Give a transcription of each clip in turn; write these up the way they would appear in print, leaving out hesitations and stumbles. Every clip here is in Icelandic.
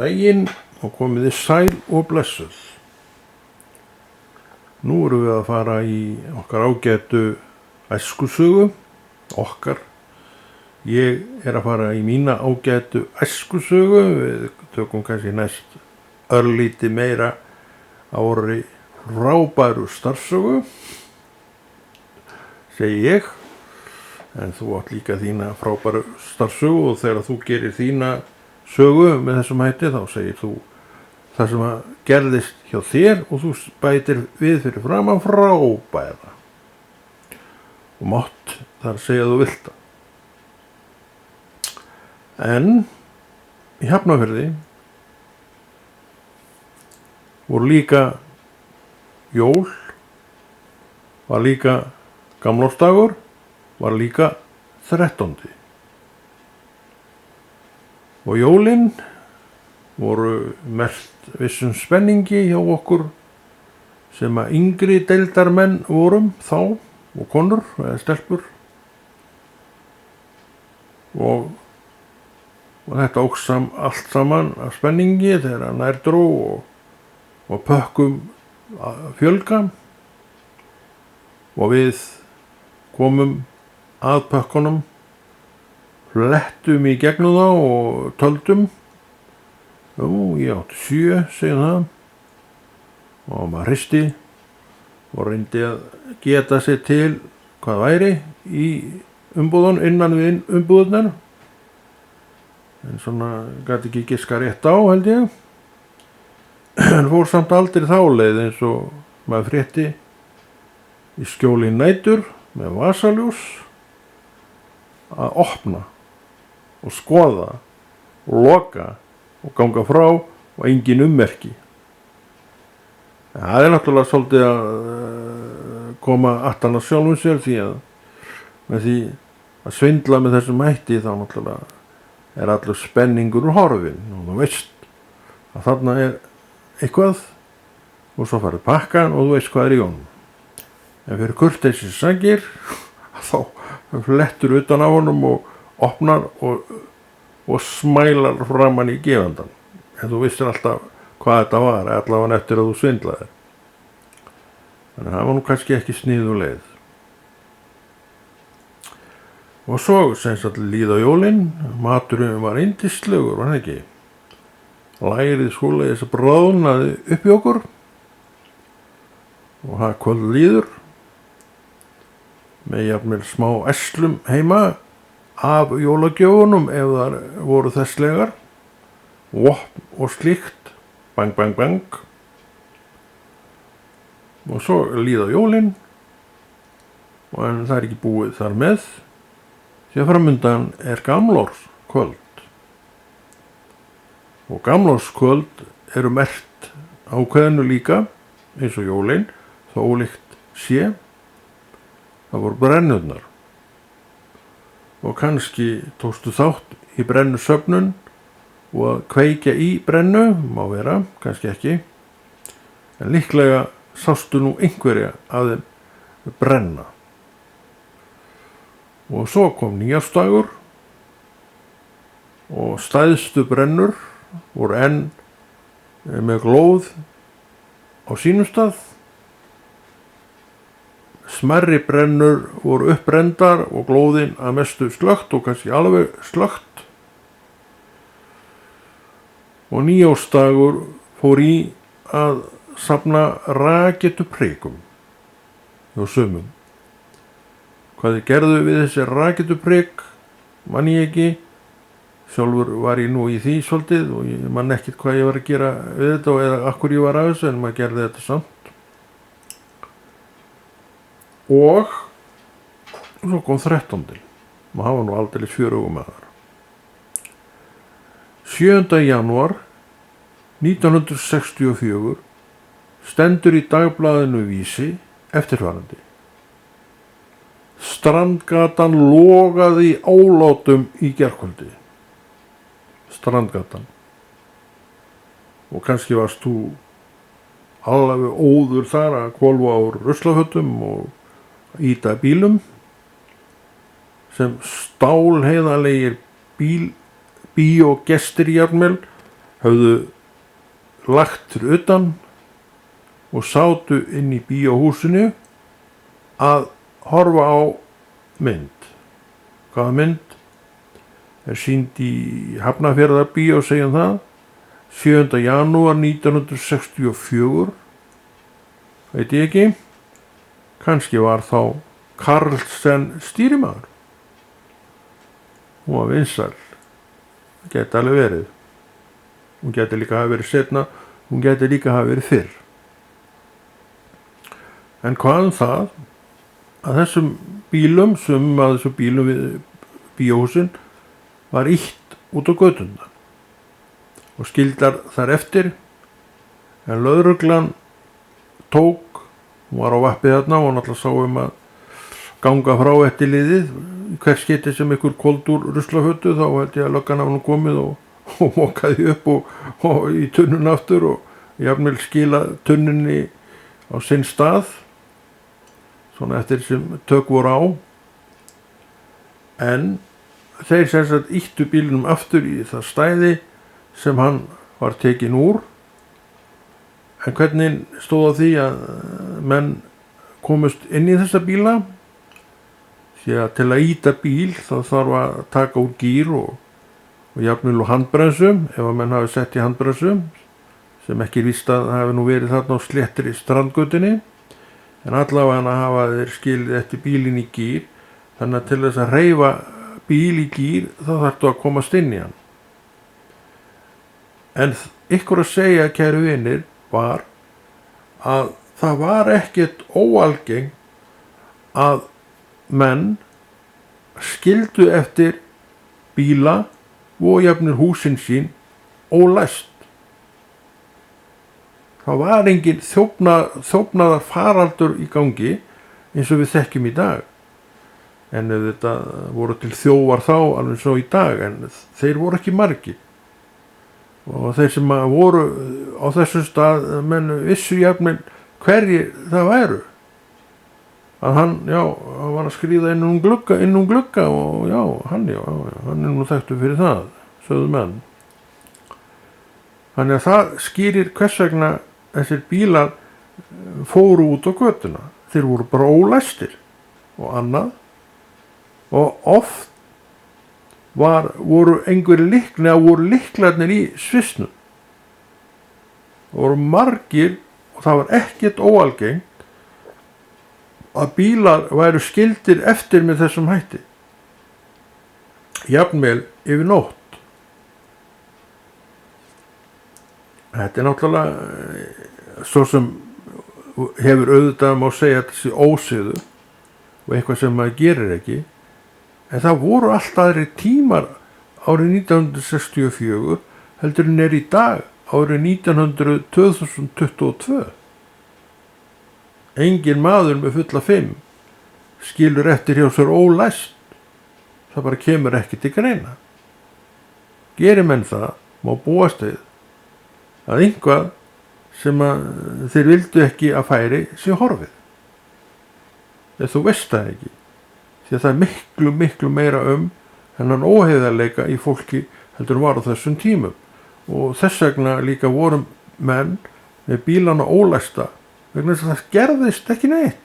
daginn og komið þið sæl og blessuð. Nú erum við að fara í okkar ágætu æskusögu, Ég er að fara í mína ágætu æskusögu, við tökum kannski næst örlítið meira á orði frábæru starfsögu, segi ég, en þú átt líka þína frábæru starfsögu og þegar þú gerir þína sögu með þessum hætti þá segir þú það sem að gerðist hjá þér og þú bætir við fyrir framan frábæra og mátt þar segja þú vilt það. En í Hafnarfirði voru líka jól, var líka gamlársdagur, var líka 13. Og jólin voru merkt vissum spenningi hjá okkur sem að yngri deildarmenn vorum þá og konur eða stelpur og þetta óx allt saman af spenningi þegar nær dró og pökkum fjölga og við komum að pökkunum, flettum í gegnum þá og töldum. Ég átti 7, segir það, og maður hristi og reyndi að geta sér til hvað væri í umbúðun innan við umbúðunar. En svona gæti ekki giska rétt á, held ég. En fór samt aldrei þá leið eins og maður frétti í skjóli nætur með vasaljós að opna og skoða og loka og ganga frá og engin ummerki. Það er náttúrulega svolítið að koma aftan að sjálfum sér því að með því að svindla með þessum hætti þá náttúrulega er allur spenningur úr horfin og þú veist að þarna er eitthvað og svo farið pakkan og þú veist hvað er í honum. En fyrir kurteisi sakir þá flettur utan á honum og opnar og smælar framan í gefandan. En þú veistir alltaf hvað þetta var, allavega eftir að þú svindlaðir. Þannig að það var nú kannski ekki sniðug leið. Og svo sem sagt líða jólin, maturinn var yndislegur, var það ekki? Lærið svoleiðis að bráðnaði upp í okkur og það kvöld líður með jafnvel smá eslum heima af jólagjöfunum ef þar voru þesslegar, vopn og slíkt, bang, bang, bang. Og svo líða jólin, en það er ekki búið þar með, því að framundan er gamlárskvöld. Og gamlárskvöld eru merkt ákveðinu líka, eins og jólin, þó ólíkt sé, það voru brennurnar. Og kannski tókstu þátt í brennusöfnun og að kveikja í brennu, má vera, kannski ekki, en líklega sástu nú einhverja af þeim brenna. Og svo kom nýjársdagur og stæðstu brennur voru enn með glóð á sínum stað. Smærri brennur voru uppbrendar og glóðin að mestu slökkt og kannski alveg slökkt. Og nýjársdagur fór í að safna rakettuprikum hjá sumum. Hvað þið gerðu við þessi raketuprik, man ég ekki. Sjálfur var ég nú í því svolítið og ég man ekkert hvað ég var að gera við þetta og eða akkur ég var að þessu en maður gerði þetta samt. Og svo kom 13. Maður hafa nú aldeilis fjörugum að þar. 7. janúar 1964 stendur í dagblaðinu Vísi eftirfarandi. Strandgatan logaði í álátum í gærkvöldi. Strandgatan. Og kannski varst þú alveg óður þar að hvolfa á ruslafötum og ýta bílum sem stálheiðarlegir bíógestir jafnvel höfðu lagt fyrir utan og sátu inn í bíóhúsinu að horfa á mynd. Hvaða mynd? Er sýnd í Hafnarfjarðarbíó, segjum það, 7. janúar 1964, veit ég ekki, kannski var þá Carlsen stýrimaður. Hún var vinsæl, geti alveg verið. Hún geti líka hafa verið seinna, hún geti líka hafa verið fyrr. En hvað það, að þessum bílum, sumum að þessum bílum við bíóhúsin, var ýtt út á göturnar og skildar þar eftir, en lögreglan tók, hún var á vappið þarna og náttúrulega sá að ganga frá eftir liðið, hvers geti sem ykkur koldur ruslafötu, þá held ég að löggan af hún komið og mokaði upp og í tunnun aftur og jafnvel skila tunnunni á sinn stað, svona eftir sem tök voru á, en þeir sem sagt ýttu bílnum aftur í það stæði sem hann var tekinn úr. En hvernig stóð á því að menn komust inn í þessa bíla? Því að til að ýta bíl þá þarf að taka úr gír og jafnvel úr handbremsum, ef að menn hafi sett í handbremsum, sem ekki víst að það hafi nú verið þarna á sléttri strandgötunni, en allavega hafa þeir skilið eftir bílinn í gír, þannig að til þess að hreyfa bíl í gír þá þarftu að komast inn í hann. En ykkur að segja, kæru vinir, var að það var ekkert óalgengt að menn skildu eftir bíla og jafnir húsin sín ólæst. Það var engin þjófnaðar faraldur í gangi eins og við þekkjum í dag. En þetta voru til þjófar þá alveg svo í dag, en þeir voru ekki margir. Og þeir sem voru á þessum stað, menn vissu jafnvel hverjir það væru. Að hann var að skríða inn um glugga og hann er nú þekktur fyrir það, sögðu menn. Þannig að það skýrir hvers vegna þessir bílar fóru út á götuna. Þeir voru bara ólæstir og annað, og oft voru lyklarnir í svisnum. Það voru margir og það var ekkert óalgengt að bílar væru skildir eftir með þessum hætti, jafnvel yfir nótt. Þetta er náttúrulega svo sem hefur auðvitað má segja þessi ósiður og eitthvað sem maður gerir ekki, en það voru alltaf aðri tímar árið 1964 heldur en í dag árið 2022. Engin maður með fulla 5 skilur eftir hjá sér ólæst. Það bara kemur ekki til greina. Gerir menn það, má búast við að einhvað sem þeir vildu ekki að færi sé horfið. Þegar þú veist það ekki. Því að það er miklu meira þennan óheiðarleika í fólki heldur var á þessum tímum. Og þess vegna líka voru menn með bílana ólæsta, vegna þess að það gerðist ekki neitt.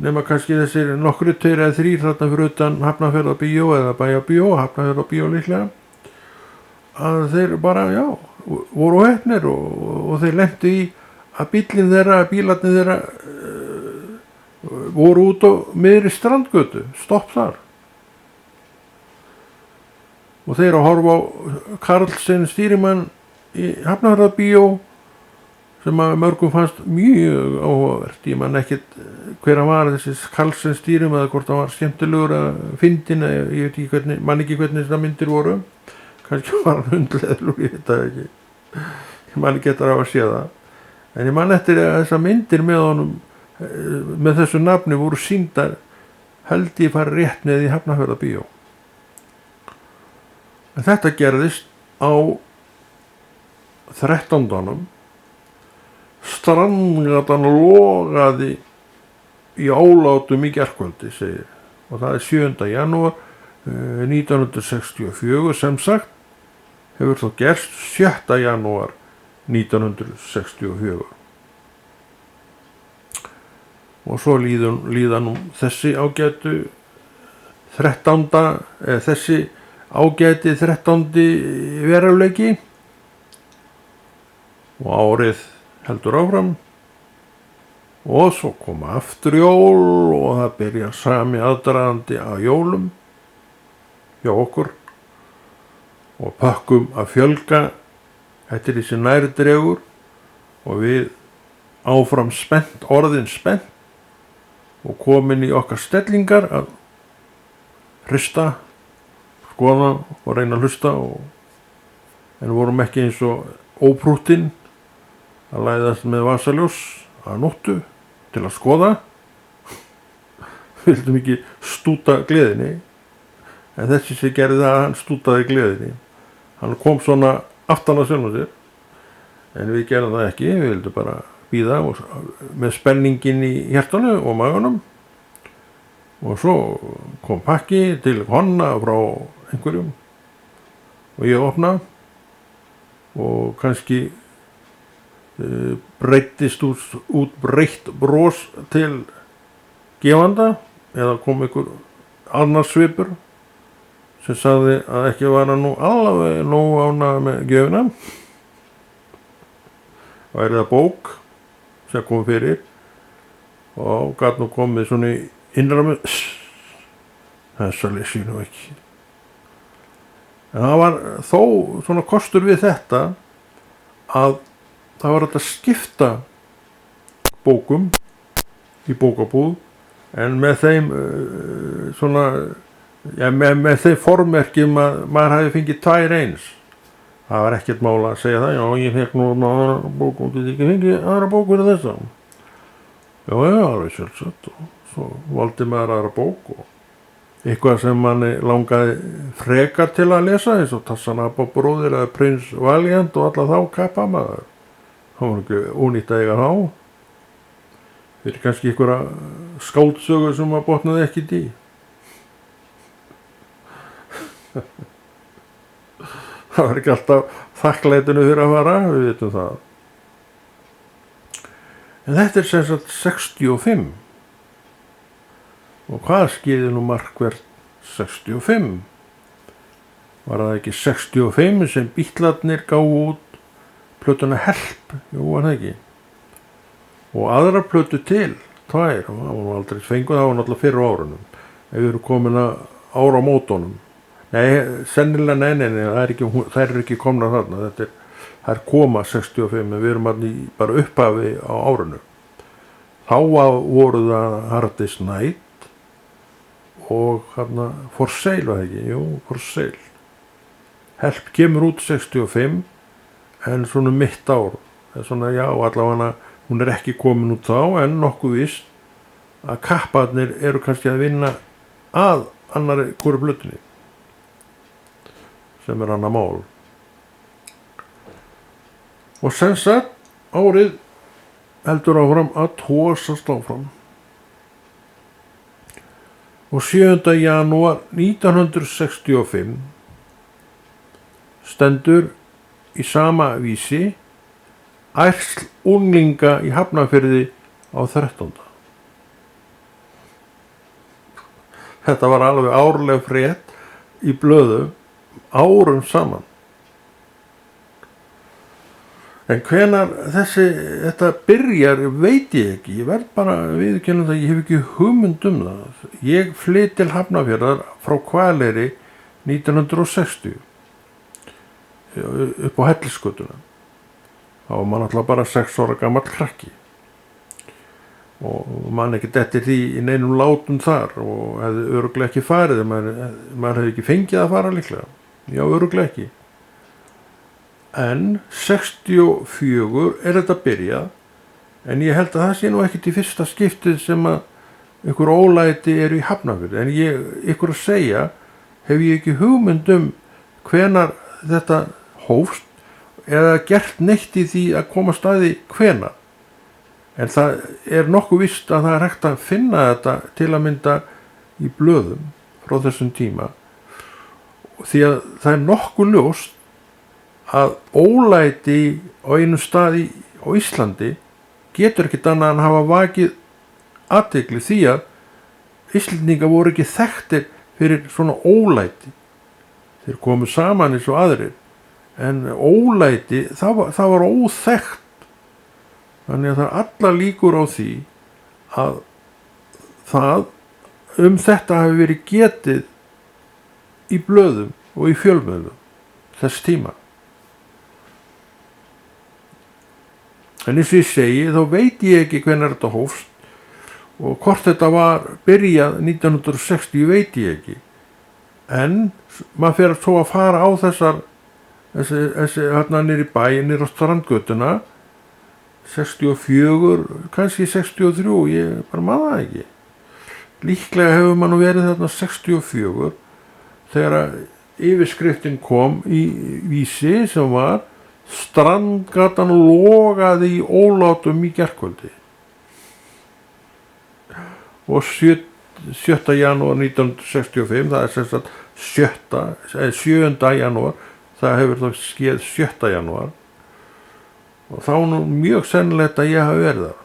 Nema kannski þessir nokkru 2 eða 3 þarna fyrir utan Hafnarfjarðarbíó eða Bæjarbíó, Hafnarfjarðarbíó líklega, að þeir bara, voru heppnir og þeir lentu í að bílarnir þeirra voru út á miðri strandgötu, stopp þar. Og þeir að horfa á Carlsen stýrimann í Hafnarfjarðarbíó sem að mörgum fannst mjög áhugavert. Ég man ekkert hver hann var, þessi Carlsen stýrimann, eða hvort hann var skemmtilegur að fyndin, ég veit ekki hvernig þessar myndir voru. Kannski var hann hundleðlur, ég veit það ekki. Ég man ekki eftir að sé það. En ég man eftir að þessar myndir með honum, með þessu nafni voru sýndar, held ég fara rétt neð í Hafnarfjarðarbíó. En þetta gerðist á 13. Strandgatan logaði í álátum í gærkvöldi, segir. Og það er 7. janúar 1964 sem sagt. hefur þó gerst 7. janúar 1964. Og svo líða nú þessi ágæti 13. veruleiki og árið heldur áfram og svo koma aftur jól og það byrja sami aðdragandi á jólum hjá okkur og pökkum að fjölga eftir því sem nær dregur og við áfram orðin spennt og komin í okkar stellingar að hlusta, skoða og reyna að hlusta en vorum ekki eins og óprúttinn að læðast með vasaljós að nóttu til að skoða. Við vildum ekki stúta gleðinni en þessi sem gerði það, hann stútaði gleðinni. Hann kom svona aftan að sjálfum sér en við gerðum það ekki, við vildum bara bíða með spenningin í hjartanu og maganum og svo kom pakki til honna frá einhverjum og ég opna og kannski breyttist út breytt bros til gefanda eða kom einhver annars svipur sem sagði að ekki var hann nú alveg nógu ánægður með gjöfina og það bók sem kom fyrir og gat nú komið svona í innra með þessa lesi nú ekki en það var þó svona kostur við þetta að það var hægt að skipta bókum í bókabúð en með þeim með þeim formerkjum að maður hafi fengið 2 eins. Það var ekkert mála að segja það, já ég fekk nú aðra bók og get ekki fengið aðra bók fyrir þessa. Já, alveg sjálfsagt og svo valdi maður aðra bók og eitthvað sem manni langaði frekar til að lesa eins og Tassanaba bróðir eða Prins Valiant og alla þá kappa maður. Það var ekki ónýtt að eiga þá. Fyrir kannski einhverja skáldsögu sem maður botnaði ekkert í. Það var ekki alltaf þakklætinu fyrir að fara, við vitum það. En þetta sem sagt 65. Og hvað skeiði nú markvert 65? Var það ekki 65 sem Beatlarnir gáfu út plötuna Help? Jú, var það ekki. Og aðra plötu til, 2, og það var nú aldrei fenguð, það var náttúrulega fyrir árunum. Ef við erum komin að áramótunum. Nei, sennilega, nei, þær eru ekki komnar þarna, þær koma 65, en við erum bara upphafi á árinu. Þá voru það Hard Day's Night og hérna For Sale, var það ekki? Jú, For Sale. Help kemur út 65, en svona mitt ár. Svona, já, allavega hún ekki komin út þá, en nokkuð víst að kapparnir eru kannski að vinna að annari hvoru plötunni. Sem annað mál. Og sem sagt, árið heldur áfram að tósast áfram. Og 7. janúar 1965 stendur í sama vísi ærsl unglinga í Hafnarfirði á 13. Þetta var alveg árleg frétt í blöðum árum saman. En hvenær þetta byrjar veit ég ekki. Ég verð bara að viðurkenna það, ég hef ekki hugmynd það. Ég flyt til Hafnarfjarðar frá Hvaleiri 1960 upp á Hellisgötuna. Þá var maður alltaf bara 6 ára gamall krakki. Og mann ekki dettir því í neinum látum þar og hefði örugglega ekki farið, maður hefði ekki fengið að fara líklega. Já, örugglega ekki. En 64 þetta byrjað, en ég held að það sé nú ekkert í fyrsta skiptið sem að einhver ólæti eru í Hafnarfirði, en ykkur að segja, hef ég ekki hugmynd hvenar þetta hófst eða gert neitt í því að koma staði hvenar. En það nokkuð víst að það hægt að finna þetta til að mynda í blöðum frá þessum tíma. Því að það nokkuð ljóst að ólæti á einum staði á Íslandi getur ekkert annað en hafa vakið athygli, því að Íslendingar voru ekki þekktir fyrir svona ólæti. Þeir komu saman eins og aðrir, en ólæti það var óþekkt. Þannig að það er allar líkur á því að þetta hafi verið getið í blöðum og í fjölmiðlum þess tíma. En eins og ég segi, þá veit ég ekki hvenær þetta hófst, og hvort þetta var byrjað 1960 veit ég ekki. En maður fer svo að fara á þessi hérna niður í bæ, niður á Strandgötuna, 64, kannski 63, ég bara man það ekki. Líklega hefur maður nú verið þarna 64, þegar yfirskriftin kom í Vísi sem var Strandgatan logaði í ólátum í gærkvöldi. Og 7. janúar 1965, það er sem sagt 7. janúar, það hefur þá skeið 7. janúar, og þá nú mjög sennilegt að ég hafi verið þar.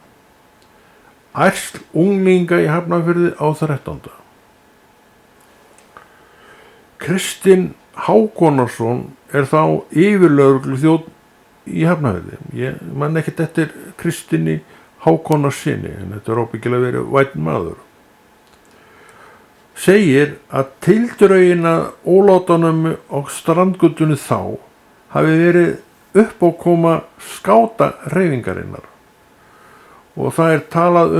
Ærsl unglinga í Hafnarfirði á 13. Kristinn Hákonarsson er þá yfirlögregluþjónn í Hafnarfirði. Ég man ekkert eftir Kristinni Hákonarsyni, en þetta er óbyggilega verið vænn maður. Segir að tildrögin að ólátunum og Strandgötunni þá hafi verið uppákoma skátahreyfingarinnar, og það er talað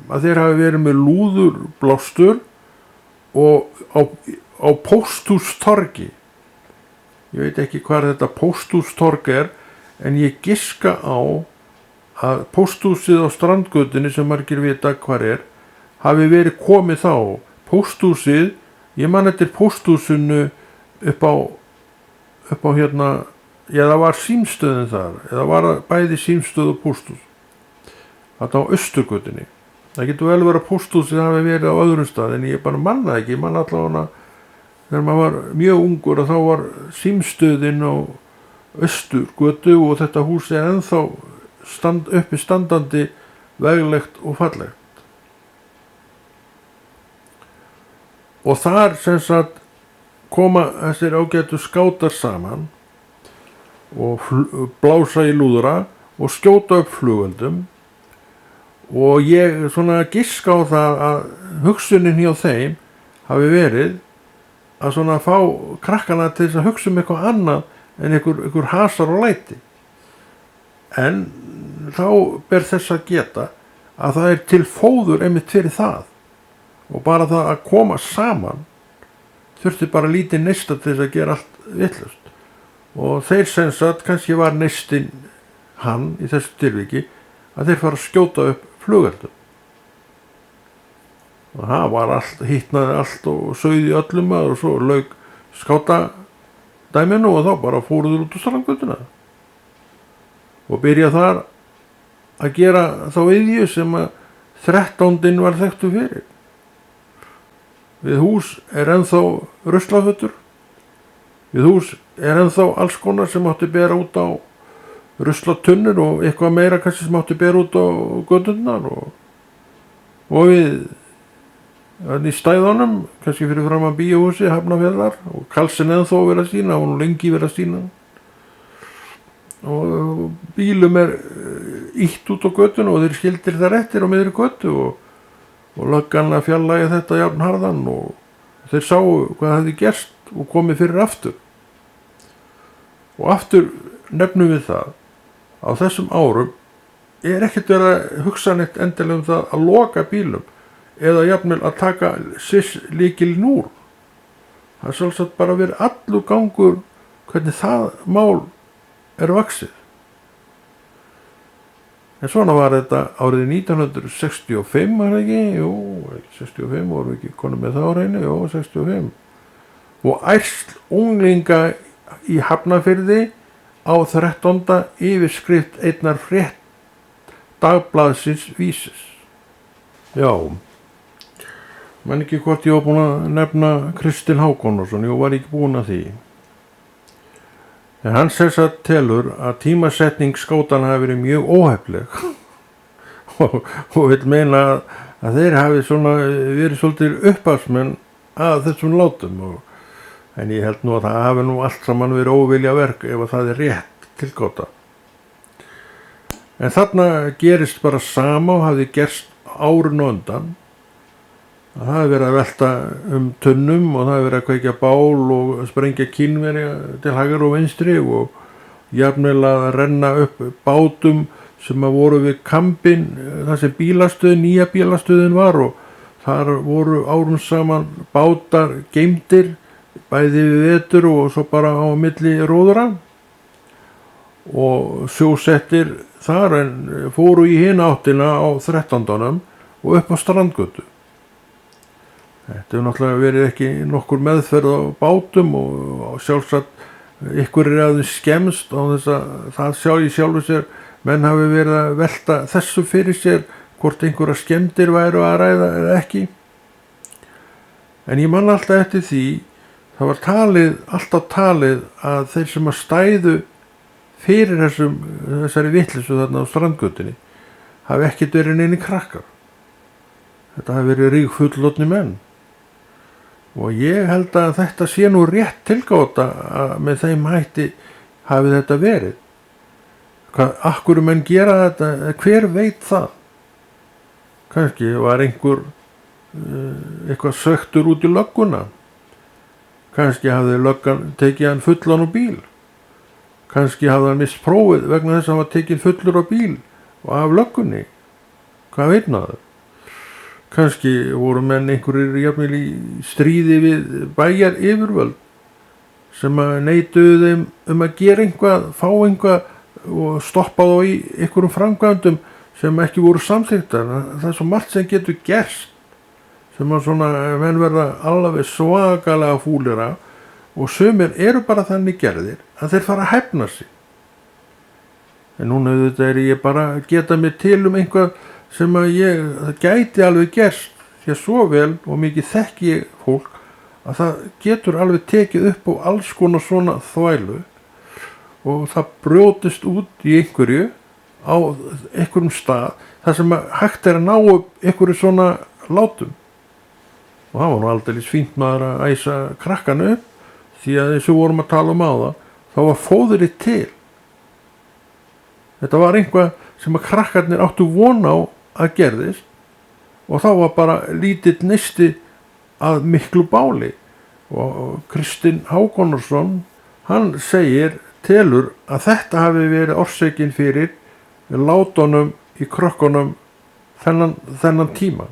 að þeir hafi verið með lúðurblástur og á Pósthústorgi. Ég veit ekki hvað þetta Pósthústorg er, en ég giska á að Pósthúsið á Strandgötunni, sem margir vita hvar er, hafi verið komið þá. Pósthúsið, ég man eftir Pósthúsinu upp á hérna, það var símstöðin þar, eða var bæði símstöð og pósthús. Þetta á Austurgötunni. Það getur vel verið að Pósthúsið hafi verið á öðrum stað, en ég bara man það ekki. Ég man allavega þegar maður var mjög ungur, að þá var símstöðin á Austurgötu, og þetta hús er ennþá uppi standandi, veglegt og fallegt. Og þar sem sagt koma þessir ágætu skátar saman og blása í lúðra og skjóta upp flugeldum, og ég svona giska á það að hugsunin hjá þeim hafi verið að svona fá krakkana til þess að hugsa eitthvað annað en einhver hasar og læti. En þá ber þess að geta að það er til fóður einmitt fyrir það, og bara það að koma saman þurfti bara lítið neista til þess að gera allt vitlaust. Og þeir sem sagt, kannski var neistinn hann í þessu tilviki, að þeir fara að skjóta upp flugeldum. Og það var allt, hittnaði allt og sauði öllum maður, og svo lauk skátadæminu, og þá bara fóruður út á Strandgötuna og byrja þar að gera þá iðju sem að 13. var þekktu fyrir. Við hús er ennþá ruslafötur, við hús er ennþá alls konar sem átti bera út á ruslatunnur, og eitthvað meira kannski sem átti bera út á göturnar, og við í stæðunum, kannski fyrir fram að bíóhúsi Hafnarfjarðar, og Karlsson ennþá verið að sína, og nú lengi verið að sína, og bílum er ítt út á götuna og þeir skildir þar eftir á miðri götu, og löggan að fjarlægja þetta jafnharðan, og þeir sáu hvað hefði gerst og komið fyrir aftur. Og aftur nefnum við það, á þessum árum er ekkert verið að hugsa neitt endilega það að loka bílum, eða jafnvel að taka lykilinn úr. Það er sjálfsagt bara verið allur gangur hvernig það mál er vaxið. En svona var þetta árið 1965, var það ekki? Jú, 65, vorum við ekki konum með það á hreinu, jú, 65. Og ærsl unglinga í Hafnarfirði á 13. yfirskrift einnar frétt dagblaðsins Vísis. Já, man ekki hvort ég var búin að nefna Kristinn Hákonarsson, ég var ekki búin að því. En hann sem sagt telur að tímasetning skátanna hafi verið mjög óhefnileg og vil meina að þeir hafi svona verið svolítið upphafsmenn að þessum látum en ég held nú að það hafi nú allt saman verið óvilja verk ef að það er rétt tilgáta. En þarna gerist bara sama og hafði gerst árun og undan. Það hafi verið að velta tunnum og það hafi verið að kveikja bál og sprengja Kínverja til hægri og vinstri og jafnvel að renna upp bátum sem að voru við kampinn, það sem bílastöðin, nýja bílastöðin var og þar voru árum saman bátar geymdir bæði við vetur og svo bara á milli róðra og sjósettir þar en fóru í hina áttina á 13. og upp á Strandgötu. Þetta hefur náttúrulega verið ekki nokkur meðferð á bátum og sjálfsagt ykkur er aðeins skemmst á þess að það sjá í sjálfu sér menn hafi verið að velta þessu fyrir sér hvort einhverja skemmdir væru að ræða eða ekki. En ég man alltaf eftir því það var alltaf talið að þeir sem að stæðu fyrir þessari vitleysu þarna á Strandgötunni hafi ekkert verið neini krakkar. Þetta hafi verið rígfullorðnir menn. Og ég held að þetta sé nú rétt tilgáta að með þeim hætti hafi þetta verið. Af hverju menn gera þetta, hver veit það? Kannski var eitthvað söktur út í lögguna. Kannski hafði löggan tekið hann fullan á bíl. Kannski hafði hann mist prófið vegna þess að hann var tekið fullur á bíl og af löggunni. Hvað veit maður? Kannski voru menn einhverjir jafnvel í stríði við bæjar yfirvöld sem að neituðu þeim að gera eitthvað, fá eitthvað og stoppa þá í einhverjum framkvæmdum sem ekki voru samþykktar. Það er svo margt sem getur gerst sem að svona menn verða alveg svakalega fúlir af og sumir eru bara þannig gerðir að þeir fara að hefna sig. En núna auðvitað ég bara að geta mig til eitthvað sem að það gæti alveg gerst því að svo vel og mikið þekki ég fólk að það getur alveg tekið upp á alls konar svona þvælu og það brjótist út í einhverju á einhverjum stað þar sem að hægt er að ná upp einhverju svona látum. Og það var nú aldeilis fínt maður að æsa krakkana upp því að eins og vorum að tala á þá var fóðrið til. Þetta var eitthvað sem að krakkarnir áttu von á að gerðist og þá var bara lítill neisti að miklu báli og Kristinn Hákonarsson hann telur að þetta hafi verið orsökin fyrir látunum í krökkunum þennan tíma.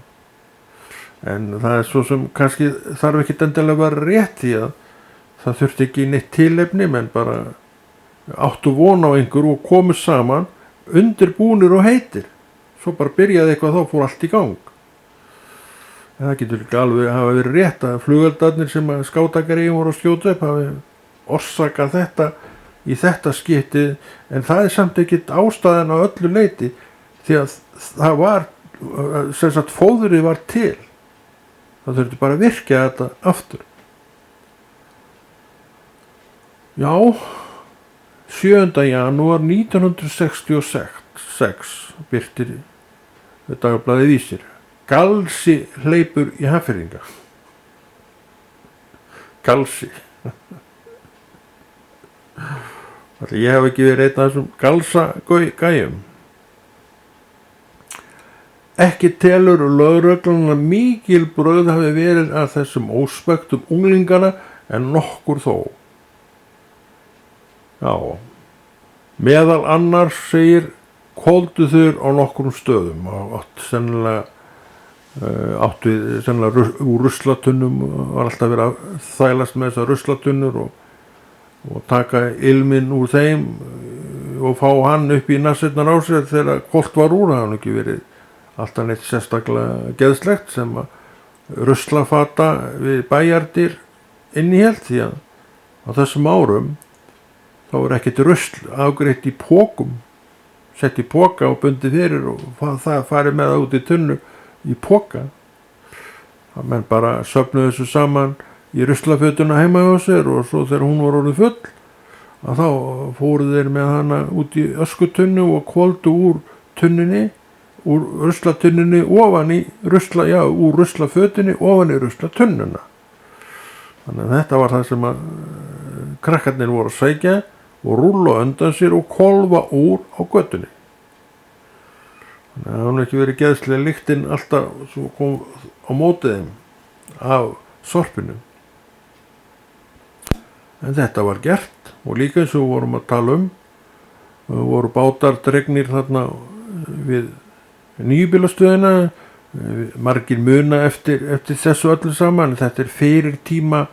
En það er svo sem kannski þarf ekki endilega að vera rétt því að það þurfti ekki neitt tilefni menn bara áttu von á einhver og komu saman undirbúnir og heitir. Svo bara byrjaði eitthvað þá fór allt í gang. En það getur ekki alveg hafa verið rétt að flugeldarnir sem að skátakari voru að skjóta upp hafi orsakað þetta í þetta skiptið en það er samt ekkert ástæðan á öllu leyti því að það var sem sagt fóðrið var til. Það þurfti bara að virkja þetta aftur. Já, 7. janúar 1966 birtir Dagblaðið Vísir. Galsi hleypur í Hafnfirðinga. Galsi. Ég hef ekki verið einn af þessum galsagæjum. Ekki telur lögreglan að mikil brögð hafi verið að þessum óspektum unglingana en nokkur þó. Já, meðal annars segir kóldu þur á nokkrum stöðum og sennilega úr ruslatunnum var alltaf verið að þælast með þessar ruslatunnur og taka ilminn úr þeim og fá hann upp í nasirnar á sér þegar kólt var úr. Það hann ekki verið alltaf neitt sérstaklega geðslegt sem að ruslafata við bæjardyr innihelt því að á þessum árum þá er ekkert rusl afgreitt í pókum, sett í póka og bundið fyrir og það farið með það út í tunnu í póka. Það menn bara söfnuðu þessu saman í ruslafötuna heima hjá sér og svo þegar hún var orðið full að þá fóru þeir með hana út í öskutunnu og kvoldu úr tunnunni, úr ruslatunnunni ofan í úr ruslafötunni ofan í ruslatunnuna. Þannig að þetta var það sem að krakkarnir voru að sækja og rúlla undan sér og kolfa úr á götunni. Þannig að það var ekki verið geðslega lyktin alltaf sem kom á mótið þeim af sorpinu. En þetta var gert og líka eins og við vorum að tala voru bátar dregnir þarna við nýjubílastöðina, margir muna eftir þessu öllu saman. Þetta fyrir tíma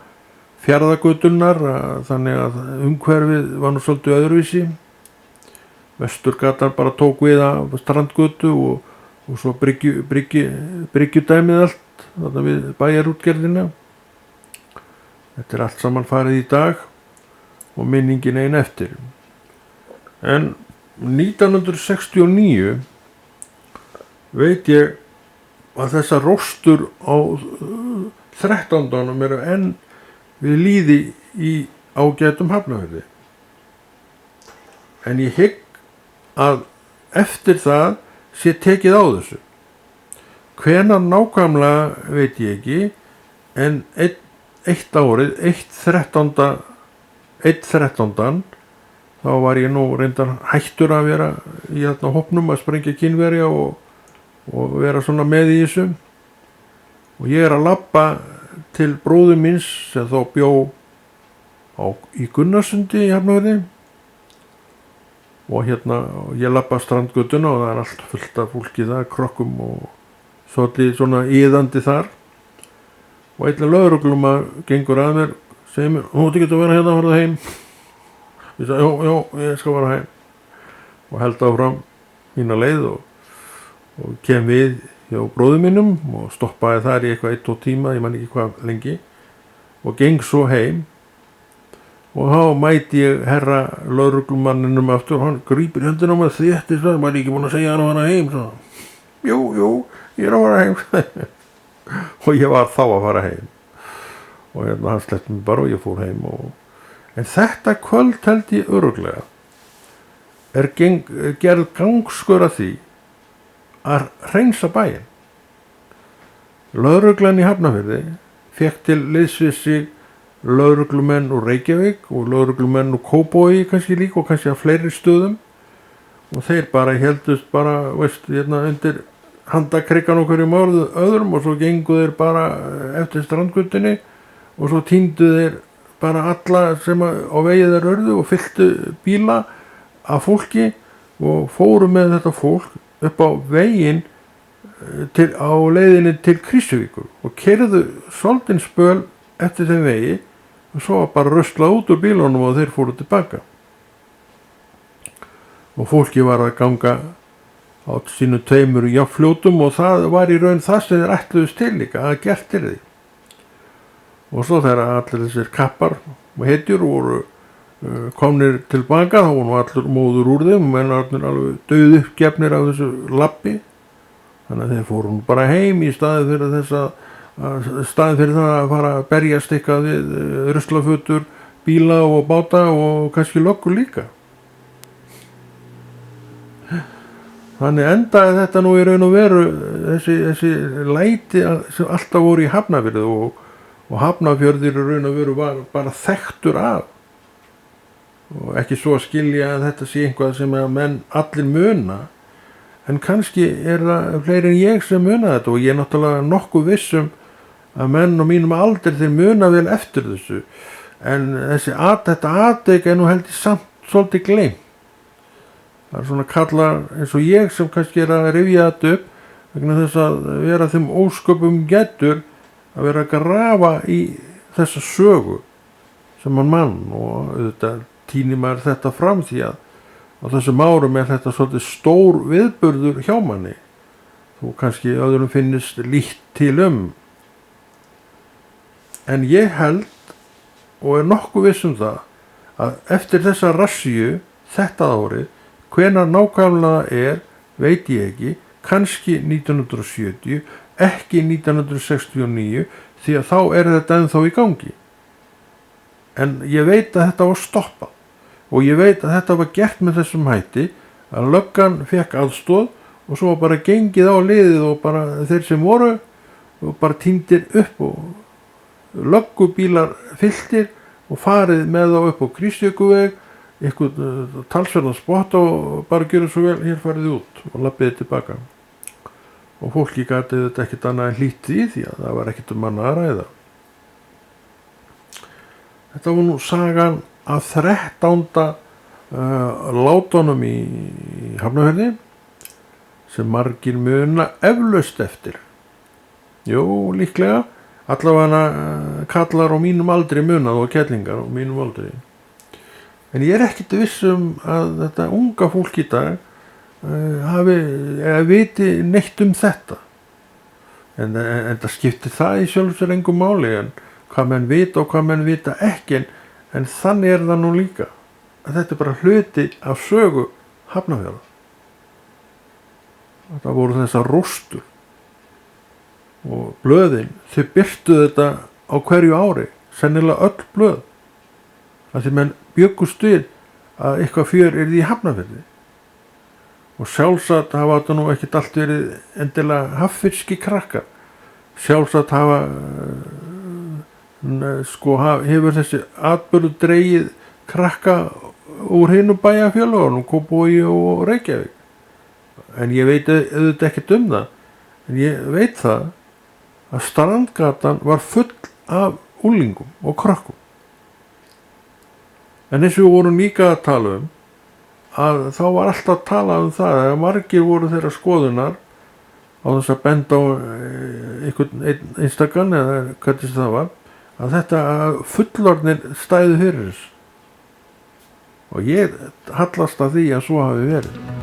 Fjarðagötunnar, þannig að umhverfið var nú svolítið öðruvísi. Vesturgatan bara tók við af Strandgötu og svo bryggjudæmið allt þarna við bæjarútgerðina. Þetta allt saman farið í dag og minningin ein eftir. En 1969 veit ég að þessar róstur á 13. eru enn við lýði í ágætum Hafnarfirði. En ég hygg að eftir það sé tekið á þessu. Hvenær nákvæmlega veit ég ekki, en eitt árið, 1.13. þá var ég nú reyndar hættur að vera í þarna hópnum að sprengja kínverja og vera svona með í þessu. Og ég að labba til bróður míns sem þá bjó í Gunnarsundi í Hafnarfirði. Og ég labba Strandgötuna og það allt fullt af fólki þar, krokkum og svolítið svona íðandi þar. Og einn lögreglumar gengur að mér, segir mér, þú getur að vera hérna að fara heim. Ég sagði, já, ég skal fara heim. Og held áfram mína leið og kem við hjá bróðum mínum og stoppaði þar í eitthvað 1-2 tíma, ég man ekki hvað lengi, og geng svo heim. Og þá mæti ég herra lögreglumanninum aftur og hann grípir höndina á mig þéttist það, maður ekki búin að segja hann að fara heim. Jú, ég að fara heim. Og ég var þá að fara heim. Og hann sleppti mig bara og ég fór heim. En þetta kvöld held ég örugglega gerð gangskur að því að hreinsa bæinn. Lögreglan í Hafnarfirði fékk til liðs við sig lögreglumenn úr Reykjavík og lögreglumenn úr Kópavogi kannski líka og kannski að fleiri stöðum og þeir bara heldust bara, undir handakrikkan okkur í öðrum og svo gengu þeir bara eftir Strandgötunni og svo tíndu þeir bara alla sem á vegið þeir urðu og fylltu bíla af fólki og fóru með þetta fólk upp á veginn á leiðinni til Krýsuvíkur og keyrðu svolítinn spöl eftir þeim vegi og svo bara ruslað út úr bílunum og þeir fóru tilbaka. Og fólki var að ganga á sínu 2 jafnfljótum og það var í raun það sem þeir ætluðust til líka að gert til því. Og svo þegar allir þessir kappar og hetjur voru komnir tilbaka, þá voru allir móður úr þeim, menn allir alveg dauð uppgefnir af þessu labbi. Þannig að þeir fóru bara heim í staðið fyrir það að fara að berjast eitthvað við ruslafötur, bíla og báta og kannski löggur líka. Þannig endaði þetta nú í raun og veru þessi læti sem alltaf voru í Hafnarfirði og Hafnarfjörður í raun og veru var bara þekktur af. Og ekki svo að skilja að þetta sé eitthvað sem að menn allir muna, en kannski það fleiri en ég sem muna þetta og ég er náttúrulega nokkuð vissum að menn á mínum aldri þeir muna vel eftir þessu, en þetta atvik er nú held ég samt svolítið gleymt. Það svona kallar eins og ég sem kannski að rifja þetta upp vegna þess að vera þeim ósköpum getur að vera að grafa í þessa sögu sem mann og auðvitað týnir maður þetta fram því að á þessum árum er þetta svolítið stór viðburður hjá manni þó kannski öðrum finnist lítt til en ég held og er nokkuð viss það að eftir þessa rassíu þetta árið, hvenær nákvæmlega veit ég ekki, kannski 1970, ekki 1969 því að þá þetta ennþá í gangi. En ég veit að þetta var stoppað. og ég veit að þetta var gert með þessum hætti að löggan fekk aðstoð og svo bara gengið á liðið og bara þeir sem voru og bara tíndir upp og löggubílar fylltir og farið með þá upp á Kristjökuveg, eitthvað talsverðan spott og bara gjöru svo vel, hér farið út og labbiði tilbaka. Og fólki gat þetta ekkert annað en hlýtt því að það var ekkert annað að ræða. Þetta var nú sagan af 13. Látunum í Hafnarfirði sem margir muna eflaust eftir. Jú, líklega, allavega kallar á mínum aldri munað og kellingar á mínum aldri. En ég ekkert viss að þetta unga fólk í dag hafi eða viti neitt þetta. En það skiptir það í sjálfsögur engu máli, en hvað menn vita og hvað menn vita ekki, en þannig það nú líka. Að þetta bara hluti af sögu Hafnarfjarðar. Þetta voru þessar rústur og blöðin, þau birtu þetta á hverju ári, sennilega öll blöð. Það sem menn bjöggust við að eitthvað fjör yrði í Hafnarfirði. Og sjálfsagt hafa þetta nú ekkert allt verið endilega haffyrski krakkar. Sjálfsagt hefur þessi atburður dregið krakka úr hinum bæjarfélögunum, Kópavogi og Reykjavík. En ég veit auðvitað ekkert það, en ég veit það að Strandgatan var full af úlingum og krökkum. En eins og við vorum líka að tala að þá var alltaf talað það að margir voru þeirra skoðunar á þess að benda á einhvern einstakann eða hvernig það var, að þetta fullorðnir stæðu fyrir þess. Og ég hallast að því að svo hafi verið.